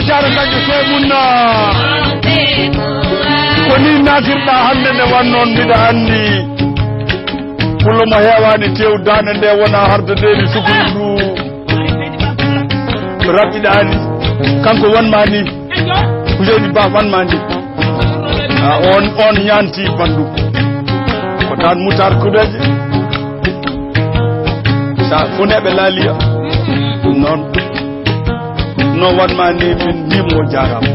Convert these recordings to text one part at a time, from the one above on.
jara dañu ko munna ko ni nasirɗa hande nde wannoon mbiɗa anndi pullo mo heewani tewdande nde wona hardadeni sukuru ndu raɓɓiɗani kanko wonma ni Ousseynou Ba wanma ni on ñanti bandu ko tan mutar kudeje sa funeɓe laaliya noon no wanma ni min mbimo jarama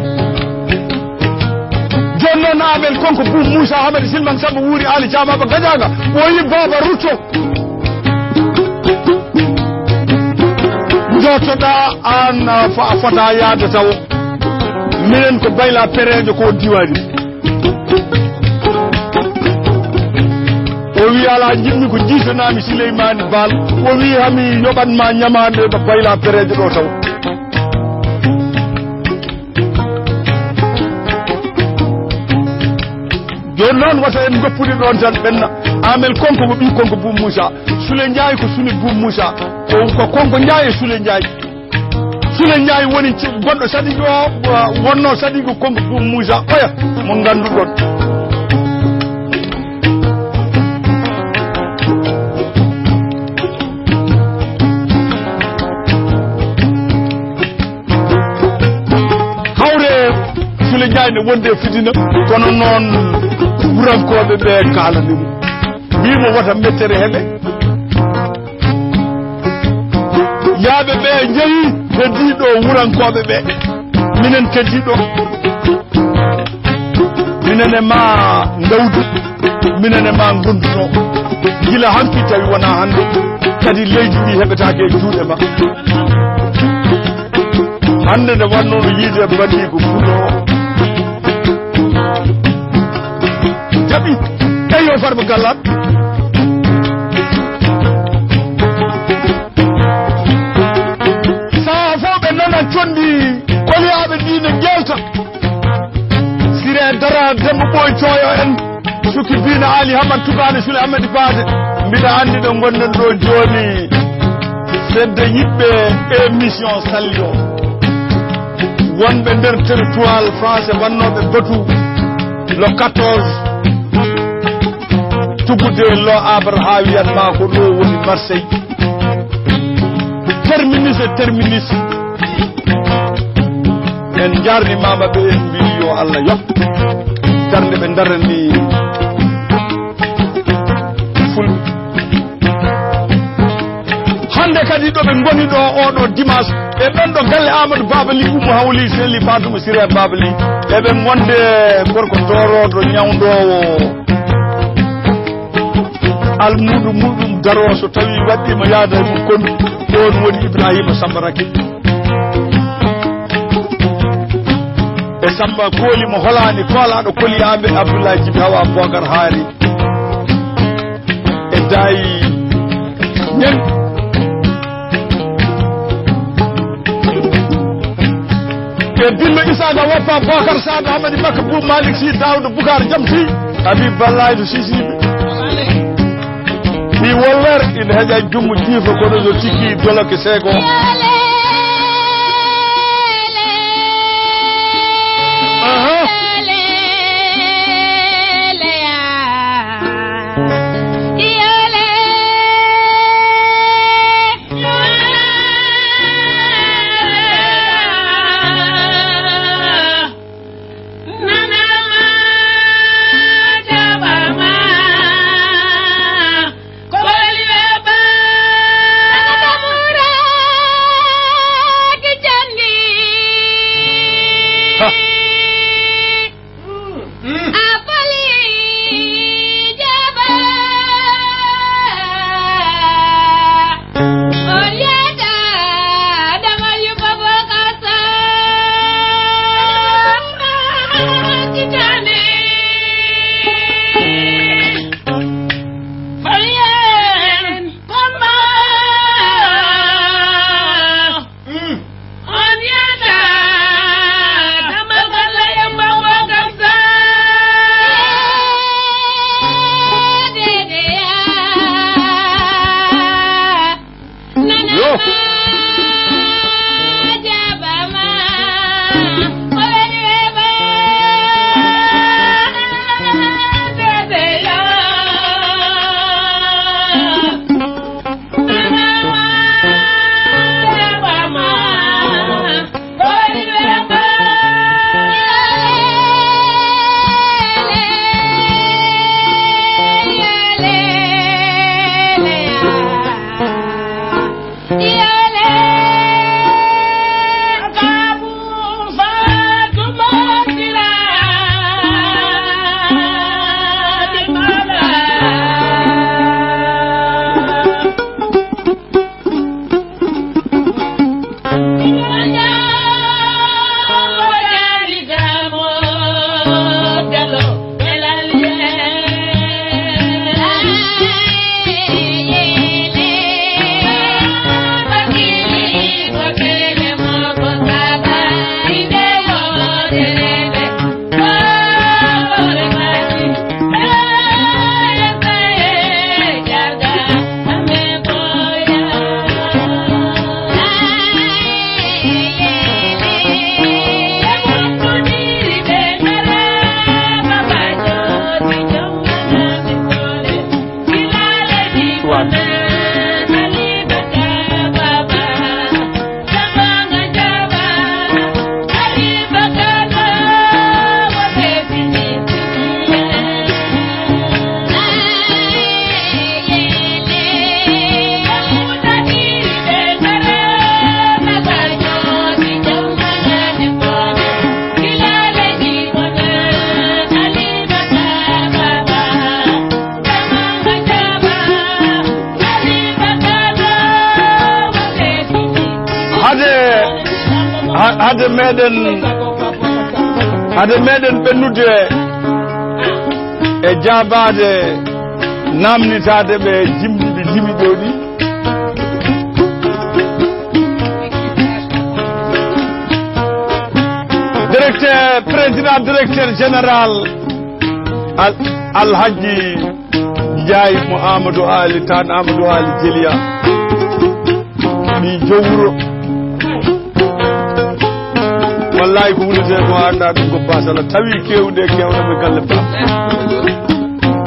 joni noon amen konko Boum Moussa Hamady Silman Samba wuuri Ali Thiamaba Gadiaga woyi baba rutto jottoɗa an fota yaade taw minen ko bayla perejo ko diwani o wi ala jinmi ko jiitanami Souleymane Baal o wi hami yoɓanma ñamade ɗo bayla perejo ɗo taw joni noon wata en goppude ɗon tan ɓenna amel konko ko ɓi konko Boum Moussa Soule Ndiaye ko Soule Boum Moussa ko konko Ndiaye e Soule Ndiaye Soule Ndiaye woni goɗɗo sadigo wonno sadigo konko Boum Moussa oya mo ganduɗon hawre Soule Ndiaye ne wonde fitina kono noon wurankoɓe ɓe kalanimo mbimo wata mettere heɓe yaaɓe ɓe jeeyi heddiɗo wurankoɓe ɓe minen keddiɗo minen e ma dawdu minen e ma gonduno gila hanki tawi wona hande kadi leydi ndi heɓetake e juuɗe ma hande nde wannono yiide bandi ko fulo jaɓi eyo farba gallat saa fo ɓe nana condi koliyaɓe ɗine ƴewta sire dara Demba Boy Coyo en suki bina Ali Hamad Tougane Soule Hamadi Bade mbiɗa anndi ɗo gonɗen ɗo joni sedde yiɓɓe émission salli o wonɓe nder territoire français wannoɓe batu le 14 tugude lo Abraha wiyatma ko ɗo woni Marseille terminus e terminus en en jarnimama ɓe en mbi yo Allah yoɓ darde ɓe darani fulɓe hande kadi ɗo ɓe goni ɗo oɗo dimanche e ɓen ɗo galle Amadou Babali Oumou Hawli Selli Fatouma Siré Babali eɓe monde gorko doroɗo ñawdowo almuɗu muɗum daro so tawi waɗɗima yaada e mum kon ɗon woni Ibrahima Samba Raky e Samba Kooli mo holani kolaɗo koliyaɓe Abdoulaye Djibi Hawa Bocar Haari e dayi ñen e Billo Isaka Woppa Bocar Sado Hamadi Makka Bou Malick Sy Daouda Boucar Jam Sy Habib Ballaydo Sisiɓe ɗi woller ina heeƴa jummu jiifa kono so tikki doloke seego hade meɗen ɓennude e jabade namnitade ɓe jimɗiɓe jimi ɗo ɗi président directeur général Alhaji Ndiaye mo Amadou Ali tan Amadou Ali Jelia mi jowuro wallahi ko wulete ko anda ɗum ko basala tawi kewɗe kewɗe galle ba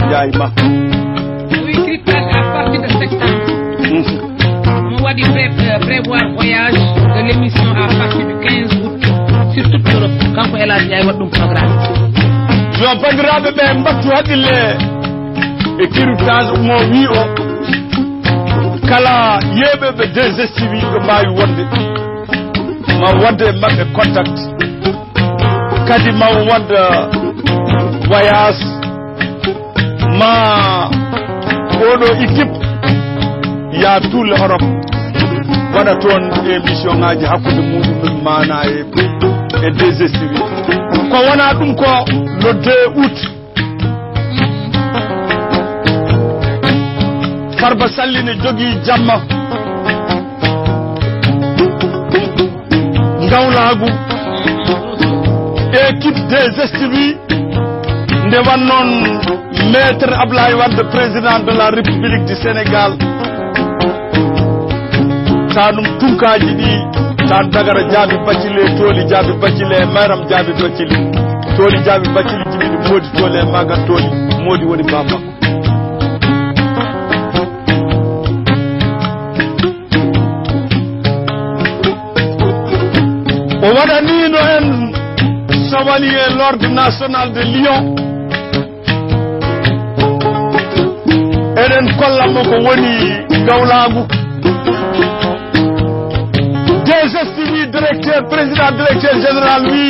Ndiaye ma à partir de septembre on va prévoir voyage de l'émission à partir du 15 août sur toute l'Europe. kanko Elhadji Ndiaye waɗi ɗum programme yo bandiraɓe ɓe mbattu haqqille e kirutage mo wi o kala yeɓeɓe 2STV ɗo mbawi wonde ma wadde maɓɓe contact kadi ma wadda voyage ma oɗo équipe ya tout l'Europe waɗa toon émission ngaji hakkude muɗum mana e 2STV ko wona ɗum ko le 2 août Farba Sall ne jogui jamma ngawlagu équipe 2STV nde wannon maître Ablaye Wade président de la République du Sénégal ta ɗum tunkaji ɗi ta dagara Jaabi Bathily tooli Jaabi Bathily Mayram Jaabi Bathily tooli Jaabi Bathily jibiɗi Modi tooli e magal tooli Modi woni baba o waɗanino en so wali e l'ordre national de Lyon eɗen kollamo ko woni gawlagu 2STV directeur président directeur général wi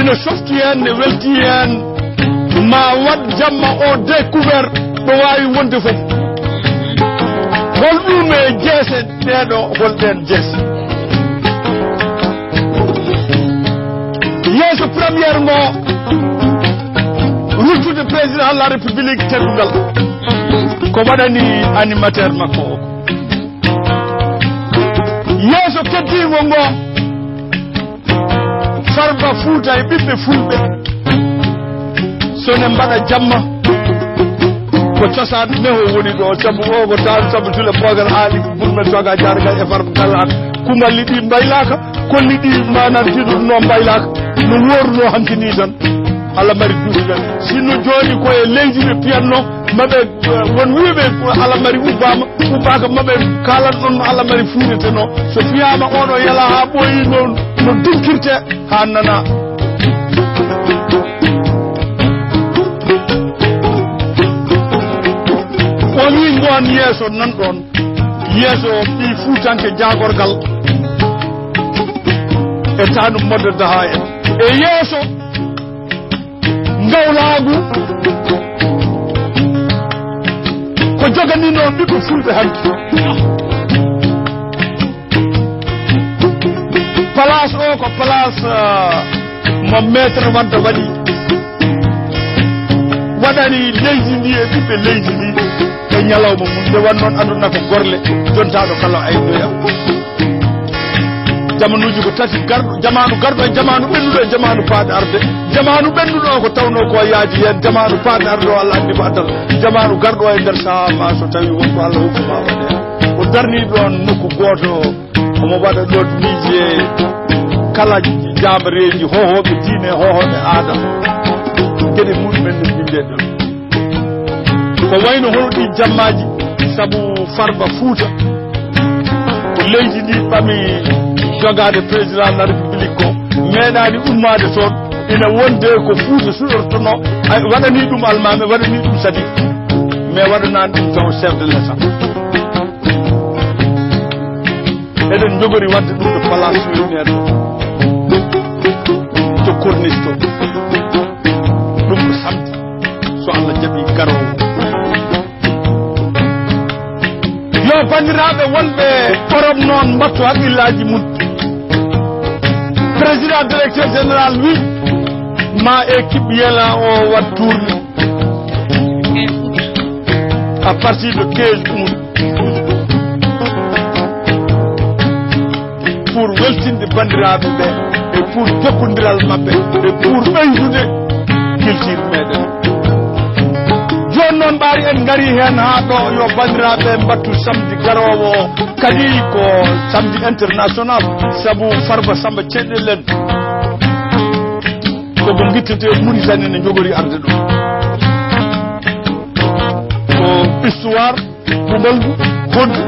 ina softi hen ne welti hen ma waɗ jamma o découvert ɗo wawi wonde fof holɗum e jeese ɗeɗo holɗen jeese yeeso premiére ngo ruttude président de la république teddugal ko waɗani animateur makko o yeeso keddigo ngo Farba Fouta e ɓiɓɓe fulɓe sone mbaɗa jamma ko cosaan neho woni ɗo sabu o ko tan sabu tule bogal haali ɓurmen soga jargal e Farba gallaka kumalli ɗi mbaylaka kolli ɗi manan tiɗuɗno mbaylaka no worno hankini tan Allah mari duuɓiɗen sinno joni koye leydi ɓe piyanno maɓe won wiɓe Allah mari ubbaka maɓe kalan ɗon no Allah mari fuureteno so fiyama oɗo yala ha ɓooyi no dinkirte ha nana on wi gon yeeso nanɗon yeeso ɓi fuutanke jagorgal e tanum moddata ha en e yeeso ngawlagu ko jogani noon ɓiɓɓe fulɓe hanki place o ko place mo maître Wade waɗi waɗani leydi ndi e ɓiɓɓe leydi ndi e ñalawma mum nde wannoon anduna ko gorle jontaɗo kala aynoya jamanuji ko tati garɗo jamanu garɗo e jamanu ɓennuɗo e jamanu paaɗe arde jamanu ɓennuɗo o ko tawno ko yaadi hen jamanu paaɗe arde o Allah andi ko addal jamanu garɗo e nder saha ma so tawi wonko Allah hokkuma waɗe o darni ɗon nokku goto omo waɗa ɗo miije kala jamareji hohoɓe diine hohoɓe aada gueɗe muɗumen no mbinde ɗon ko wayno hono ɗi jammaji saabu Farba Fouta ko leydi ndi ɓami jogade président de la république ko meeɗani ummade toon ina wonde ko Fouta suɗortono waɗani ɗum almame waɗani ɗum Sadick mais waɗanani ɗum taw chef de l'état eɗen jogori wadde ɗum ɗo place culinaire to corniche to ɗum ko samedi so Allah jaaɓi garowo yo bandiraɓe wonɓe Europe noon mbattu haqqillaji mum président directeur général wi ma équipe yela o wat tourné à partir de 15 août pour weltinde bandiraɓe ɓe et pour jokkodiral mabɓe et pour ɓeydude culture meɗen joni noon ɓaari en gari hen ha ɗo yo bandiraɓe mbattu samedi garowo kadi ko samedi international saabu Farba Samba Ceɗɗelen komo guittete Mauritanie ne jogori arde ɗo ko histoire ɓuɓalgu hodde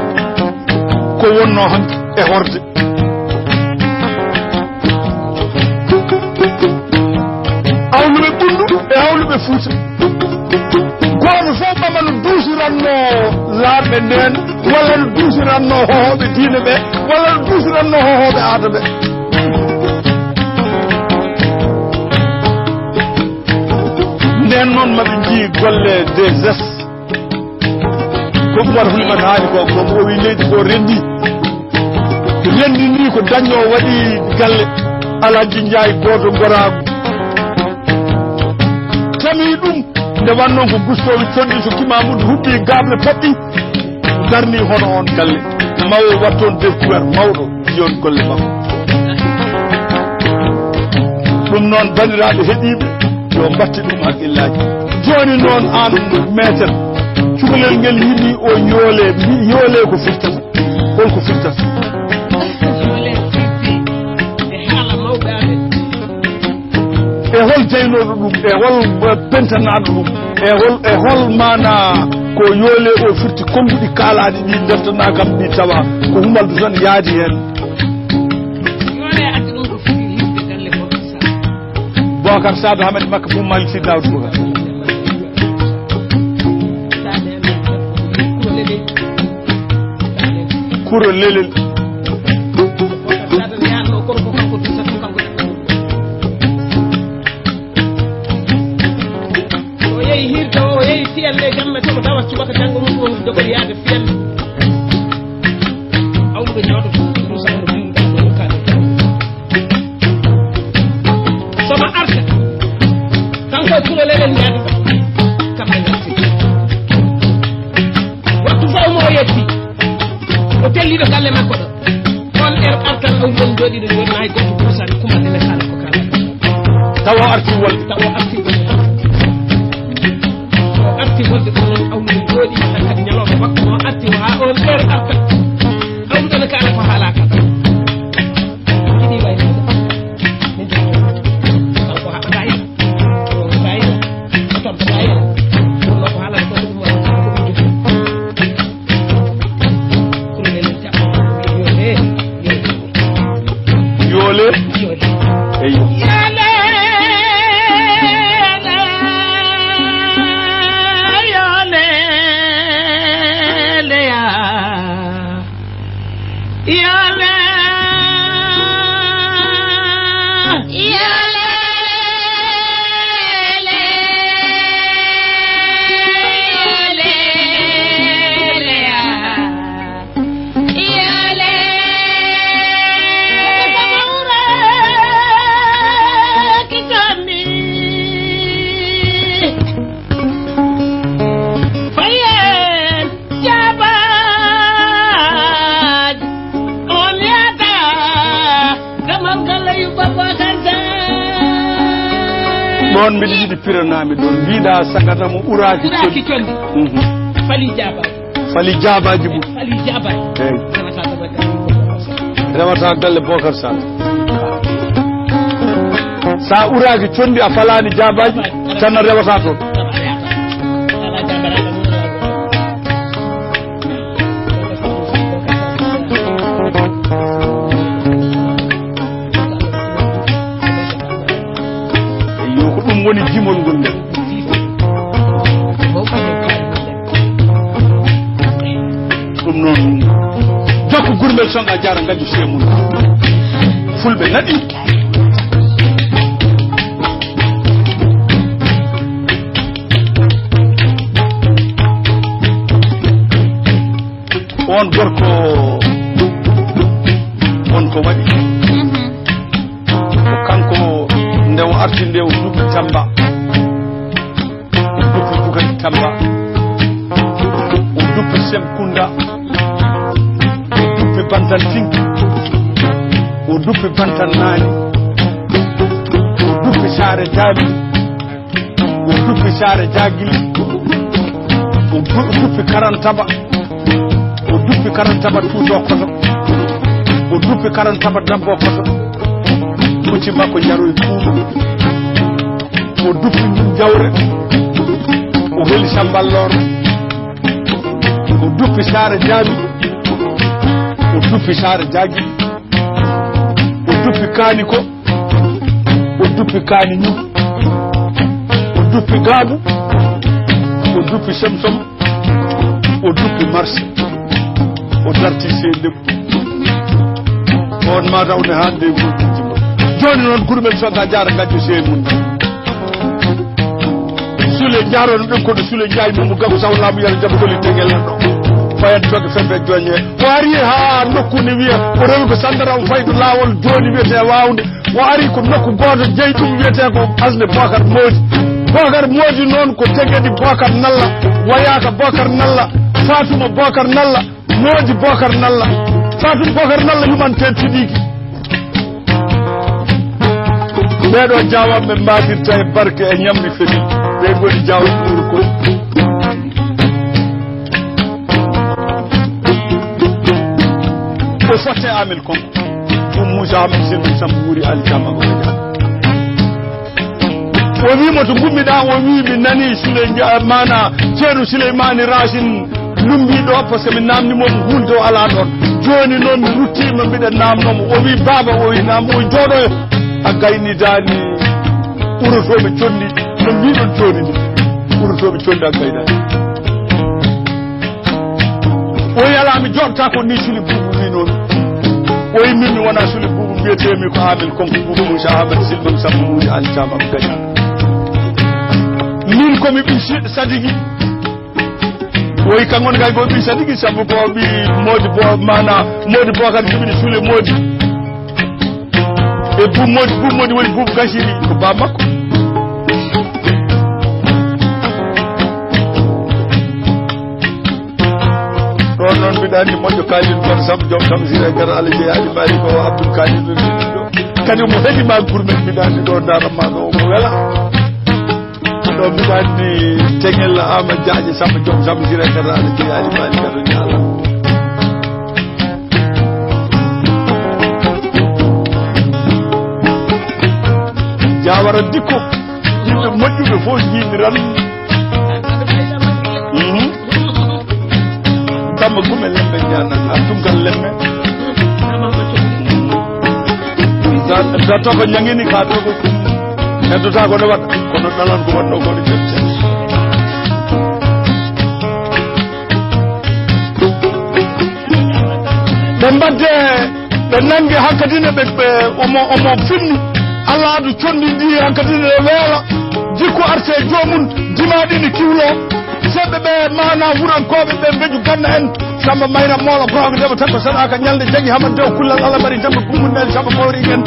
ko wonno hanki e horde awluɓe ɓundu e awluɓe Fuuta goto fof ɓama no duusiranno laaɓe nden walla no duusiranno hohoɓe diine ɓe walla no duusiranno hohoɓe aada ɓe nden noon maɓe jii golle des ges ko Oumar Houlimata haali ko komo o wi leydi ko rendi ni ko dañño waɗi galle Alaji Ndiaye goto gorago tami ɗum nde wannoon ko gustoɓe condi so Kimamoudou hubbi gable poɗɗi darni hono on galle mawo wattoon découvert mawɗo yon golle makko ɗum noon bandiraɓe heeɗiɓe yo batti ɗum haqqillaji joni noon an maître cukalel ngel yimmi o yoole ko firtata holko firtata e hol jeynoɗo ɗum e hol pentanaɗo ɗum e hol mana ko yoole o firti kombuɗi kaalaɗi ɗi deftana kam ɗi tawa ko humaldu tan yaadi hen Bocar Sadou Hamady Makka Boum Malick Sy Daouda Boubacar Kouro Lelel o yehi hirde o yehi fiyande gamme tomo tawa subaka janggo mum woni jogori yaade fiyande awɗo ñawto musano ɗum kade soma arta kanko e Kouro Lelel yaade kamɓe garti wattu fof mo yetti o telliɗo galle makko ɗo on artan o woni jooɗiɗo joni hay goto pusani kumadene kala ko kala tawa arti wolde o arti wolde ko noon awlude jooɗi kadi ñalawma makko o arti ha on arta awludene kala ko haala kala ɗiɗi way kanko ha dayina o dayina o tonto dayina wonno ko haalata ko ɗum yoole eyo ɗon mbiɗa yiɗi piranami ɗon mbiɗa sagata mo ɓuraki condi fali jabaji mum eyyi rewata galle Bocar Sadou sa uraki condi a falani jabaji tan a rewata toon woni jimol ngol ngel ɗum noon jokko gurmel songa jara gaddu semum fulɓe naɗi on gorko wonko waɗi ko kanko nde o arti nde o duppi Tamba o duppi Boubacar Tamba o duppi Semkunda o duppi Bantan Tinki o duppi Bantan Nani o duppi Saare Jaabi o duppi Saare Jagili o duppi Karantaba o duppi Karantaba Tuuto Koto o duppi Karantaba Dabbo Koto mucci makko jaroy kuuɗo o duppi ndin jawre o heli Samballor o duppi Saare Jaabi o duppi Saare Jagui o duppi Kaniko o duppi kaani ñu o duppi gaabu o duppi semsom o duppi marché o darti seedem on ma tawne hande wurtiji mo joni noon gurmel soga jaara gaddi seen mum sule jaarono ɗum kono sule jaay mo gabu sawlamu yalla jabu goli tegel ɗo fayat joge fembe joñe o ari ha nokku ne wiya o rewi ko sandaraw faydu lawol joni wiyete wawde o ari ko nokku goto jeyi ɗum wiyete ko asle Bocar Modi noon ko tegedi Bocar Nalla wayaka Bocar Nalla Fatuma Bocar Nalla Modi Bocar Nalla Fatuma Bocar Nalla humante tidiki ɓeɗo jawaɓe mbadirta e barke e ñamri fedi ɓe goni jawa ɓuuru ko o fotte amin kon ɗum Moussa Ahmed Silmi Samba wuuri aljama o wimo to gummiɗa o wi mi nani mana ceerno Souleymani Racine lumbiɗo par ce que mi namnimomo hunde o ala ɗon joni noon mi ruttima mbiɗa namnomo o wi baba o wi nam o jooɗoyo a gaynidani urotoɓe condi no mbiɗon joni ni urotoɓe condi a gaynani o wi ala mi joɗta ko ni suli buubu wi noon o wi min mi wona suli buubu mbiyetemi ko amin konko buubu Moussa Ahmed Silmam Samba wuuri aljama gaña min komi ɓi sadigi woyi kangon kay ko ɓi sadigi sabu ko ɓi Modi Bocar jibini suule Modi e buub Modi woni buubu gasiri ko ba makko ɗon noon mbiɗa andi moƴƴo kalin kono saabu joom tamsire gara Allah jeeyani mari ko Abdoul Kalin ɗo kadi mo heɗima gourmet mbiɗa andi ɗo daramma ɗo omo wela ɗo mbiɗa andi teŋel Amadou Diagne Samba joom tamsire gara Allah jeeyani mari gaɗo ñaala Jawara dikko yimɓe moƴƴuɓe fof jiimiran Samba gume lemme ñanan a tungal lemme dato ko ñangini ka to ko heddota ko ne waɗa kono ɗalan ko waɗno ko ɗi jette ɓe mbadde ɓe nangi hankkadine ɓe omo finni alaadu condi ndi hankkadine e weela jikku arte jomum dimaɗini kiwlo seɓɓe ɓe mana wurankoɓe ɓe mbeju ganna en Samba Mayra Moola Brogo dema tan ko sanaka ñalde jaggi hamande o kullal Allah mari jamma gummunel Samba Mawri en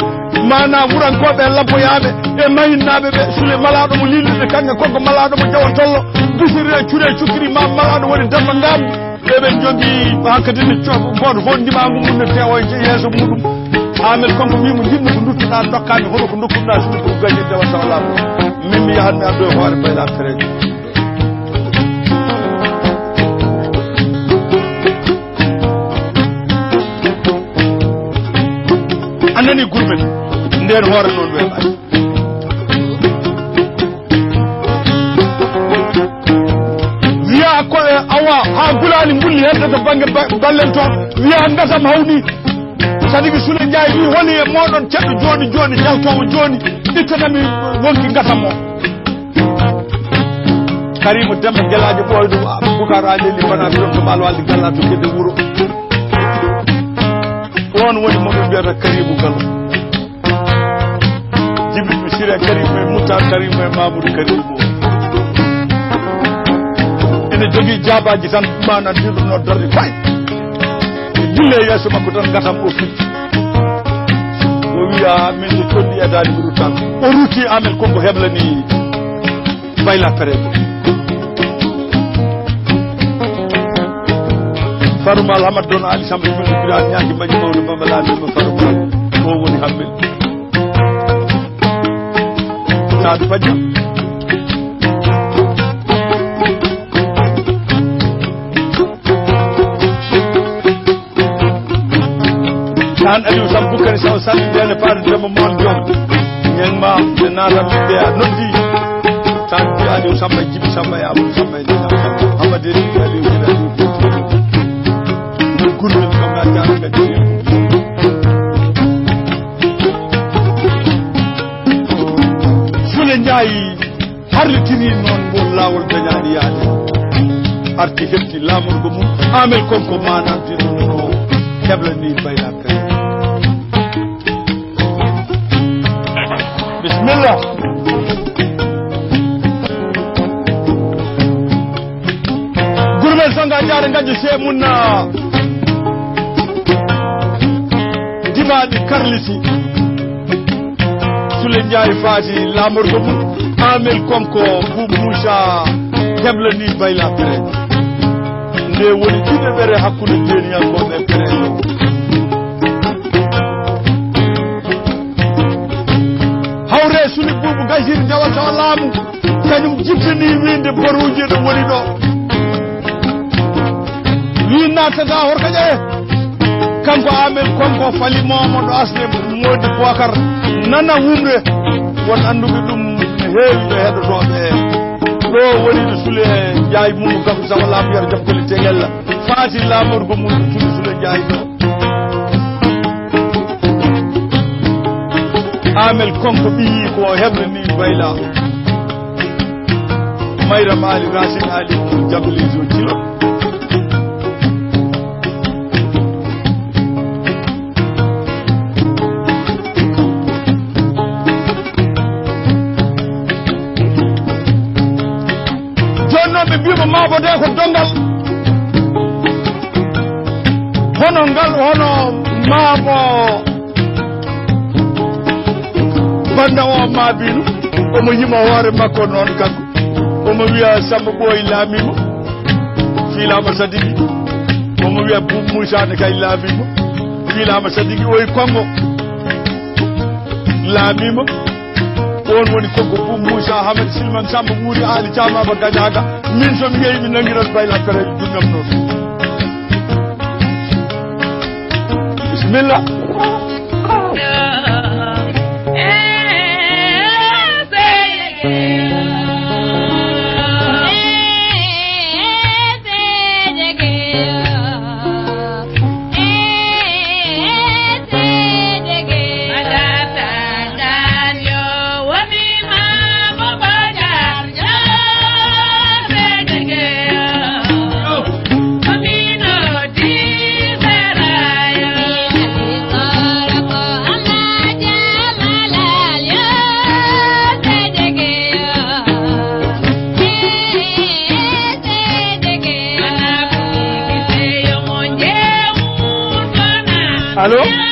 mana wurankoɓe labboyaɓe e mayinnaɓe ɓe sule malaɗo mo lillude kanŋe konko malaɗo mo jawa tollo dusiri e cuure cukkiri ma malaɗo woni demba ngam ɓeɓen jogui hankkadine goto fof ndimago mum ne tewo e yeeso muɗum Amel konko mimo jinno ko duttuɗa dokkami hono ko dokkuɗa sule ko gañi dewa sawlama min mi yahatmi addo e hoore bayla fereje anani gourmet nden hoore noon weeɓani wiya ko awa ha gulani gulli hedde to banggue ballen toon wiya gasam hawni sadiki Sule Ndiaye wi woni e moɗon ceɗɗo joni jaltowo joni ittanami wonki gasam o Karima Demba Guelaje ɓoyɗo Boucar Aleli bana ɗon to Malo Walde Galla to Guédé Wuuro on woni moɗo mbiyata Karimou Gallo Djibril Siré Karimou e Moutar Karimou e Mamoudou Karimou ene jogui jabaji tan mana dirɗuno darde fay dille yeeso makko tan gatam o fitti o wiya min so colli edani mi rutan o rutti amen konko heblani bayla perede Faroumal Hamad Dono Ali Samba julli biran ñaaki mbaji mawɗo Bamba laamima Faroumal o woni hammel Sadou Fadja tan Aliou Samba Boukary Sow salli ndene paade demba moon jom ñen ma ɓe naatan ɓe a noddi tan mbi Aliou Samba Djibi Samba e Amadou Samba e Dina Samba Hamadeni Aliou ina gurmel kam na jaan gaddi harlitini noon ngol laawol dañaani yaade arti hefti laamorgo mum amel konko manamtino no heblani bayla kay bismillah gurmel sanga jaare ngaji se munna dimaɗi karliti sule ndiaye faati laamorgo mum amel konko bu moussa heblani bayla pere nde woni ɗiɗe ɓere hakkude jeeniyankoɓe pere hawre suli buubu gasiri jawata laamu kañum jippini winde boruji ɗo woni ɗo wi nattata horka ƴee kanko amen konko fali momoɗo asde modi bocar nana wumre won anduɓe ɗum heewi ɗo heɗotoɓe ɗo woni ɗo sule jaay mum gafu sawa laamu yara jabkoli tegella faati laamorgo mum tuli sule jaay ɗo amel konko ɓiyi ko heɓre ni bayla mayram ali racine ali jabaliso cilo jonnoɓe mbima mabode ko dongal hono ngal hono maabo banda o maabino omo yima hoore makko noon kanko omo wiya Samba Ɓooyi laamimo fiilama Sadiki omo wiya Boubou Moussa ne kay laamimo fiilama Sadiki oyi Kongo laamimo on woni Kongo Boubou Moussa Hamad Silman Samba Wuuri Ali Camaba Gañaga min somi yeeyi mi nangirat bayla kare ɗumgam noon bisimilla Allô?